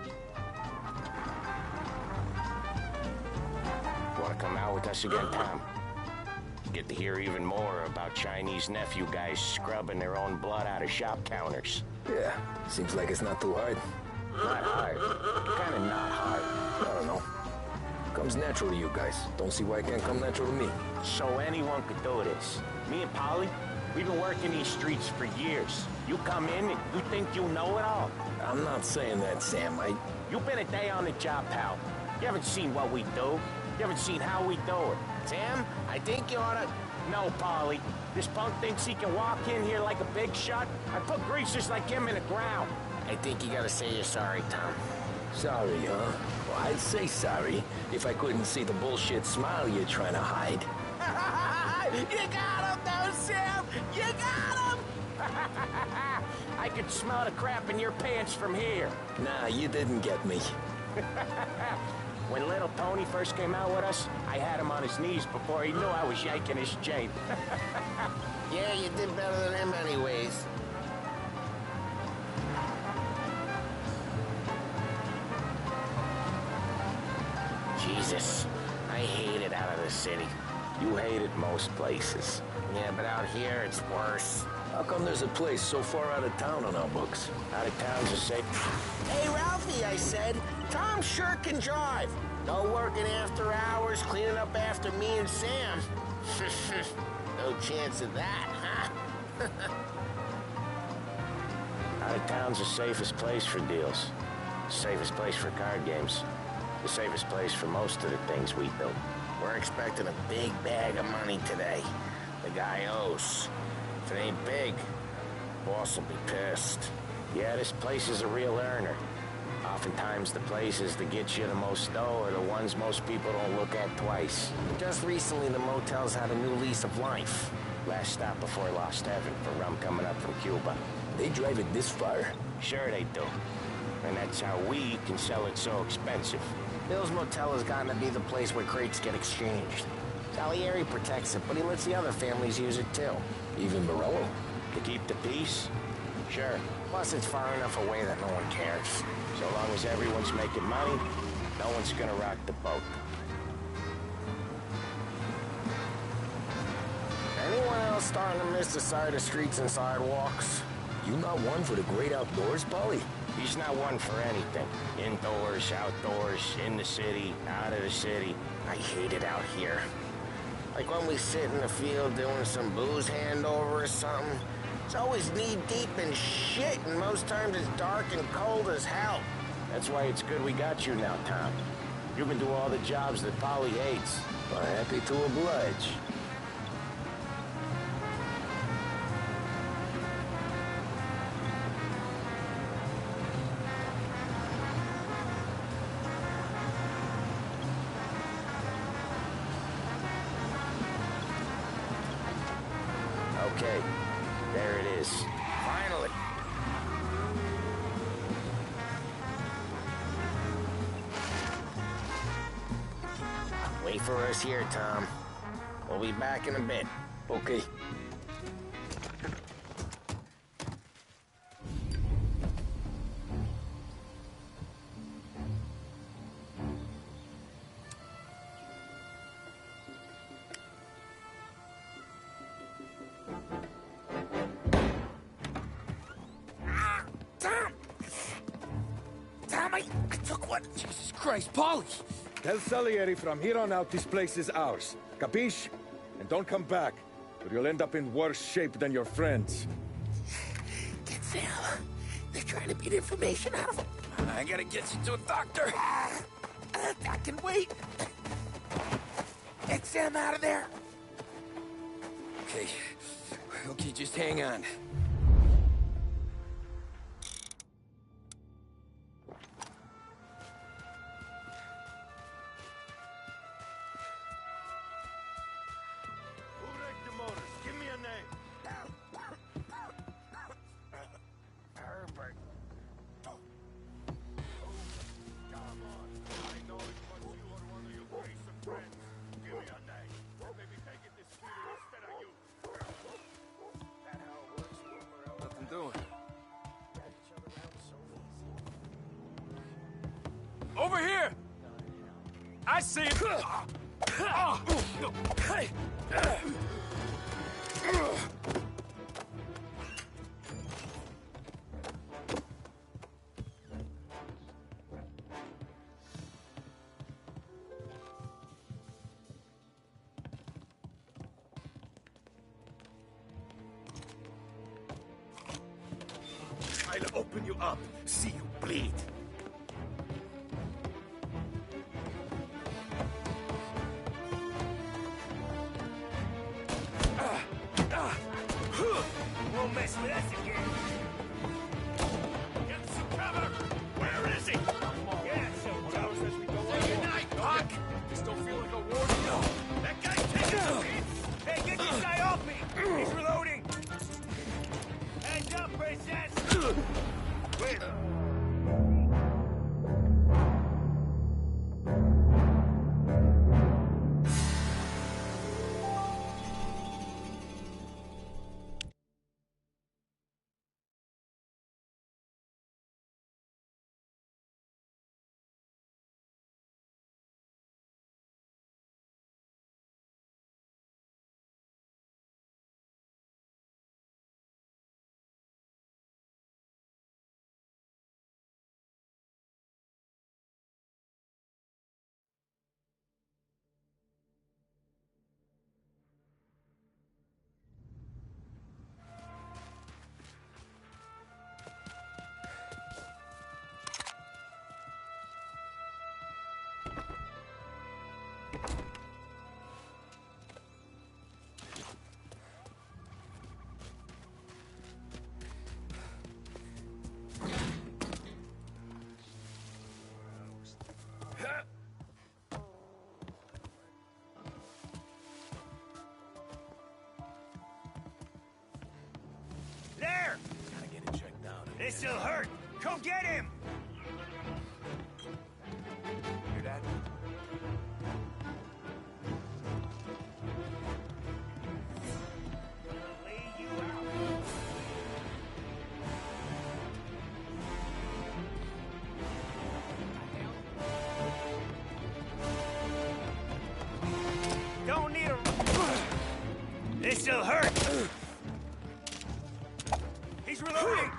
Want to come out with us again, Tom? Get to hear even more about Chinese nephew guys scrubbing their own blood out of shop counters. Yeah, seems like it's not too hard. Not hard. Kind of not hard. I don't know. Comes natural to you guys. Don't see why it can't come natural to me. So anyone could do this. Me and Polly, we've been working these streets for years. You come in and you think you know it all. I'm not saying that, Sam. You've been a day on the job, pal. You haven't seen what we do. You haven't seen how we do it. Sam, I think you ought to... No, Polly. This punk thinks he can walk in here like a big shot. I put greasers like him in the ground. I think you gotta say you're sorry, Tom. Sorry, huh? Well, I'd say sorry if I couldn't see the bullshit smile you're trying to hide. You got him, though, Sam! You got him! I could smell the crap in your pants from here. Nah, you didn't get me. When little Tony first came out with us, I had him on his knees before he knew I was yanking his chain. Yeah, you did better than him anyways. Jesus, I hate it out of the city. You hate it most places. Yeah, but out here it's worse. How come there's a place so far out of town on our books? Out of town's a safe... Hey, Ralphie, I said. Tom sure can drive. No working after hours, cleaning up after me and Sam. No chance of that, huh? Out of town's the safest place for deals. The safest place for card games. The safest place for most of the things we do. We're expecting a big bag of money today. The guy owes. If it ain't big, boss will be pissed. Yeah, this place is a real earner. Oftentimes, the places that get you the most dough are the ones most people don't look at twice. Just recently, the motels had a new lease of life. Last stop before Lost Heaven for rum coming up from Cuba. They drive it this far? Sure they do. And that's how we can sell it so expensive. Bill's Motel has gotten to be the place where crates get exchanged. Salieri protects it, but he lets the other families use it too. Even Morello? To keep the peace? Sure. Plus, it's far enough away that no one cares. So long as everyone's making money, no one's gonna rock the boat. Anyone else starting to miss the side of streets and sidewalks? You not one for the great outdoors, Polly? He's not one for anything. Indoors, outdoors, in the city, out of the city. I hate it out here. Like when we sit in the field doing some booze handover or something. It's always knee-deep in shit, and most times it's dark and cold as hell. That's why it's good we got you now, Tom. You can do all the jobs that Polly hates. Well, happy to oblige. Okay, there it is. Finally. Wait for us here, Tom. We'll be back in a bit. Okay. I took one. Jesus Christ, Polly! Tell Salieri from here on out this place is ours. Capiche? And don't come back, or you'll end up in worse shape than your friends. Get Sam. They're trying to beat information out of him. I gotta get you to a doctor. I can wait. Get Sam out of there. Okay. Okay, just hang on. Over here! I see him! I'll open you up, see you bleed. Won't mess with us again. Get some cover! Where is he? Yeah, so tell us as we go on. Say goodnight, Doc! This don't feel like a war to go. That guy's taking some hits! Hey, get this guy off me! He's reloading! Heads up, princess! Wait. This'll hurt! Come get him! Hear that? Don't need a... This'll hurt! He's reloading!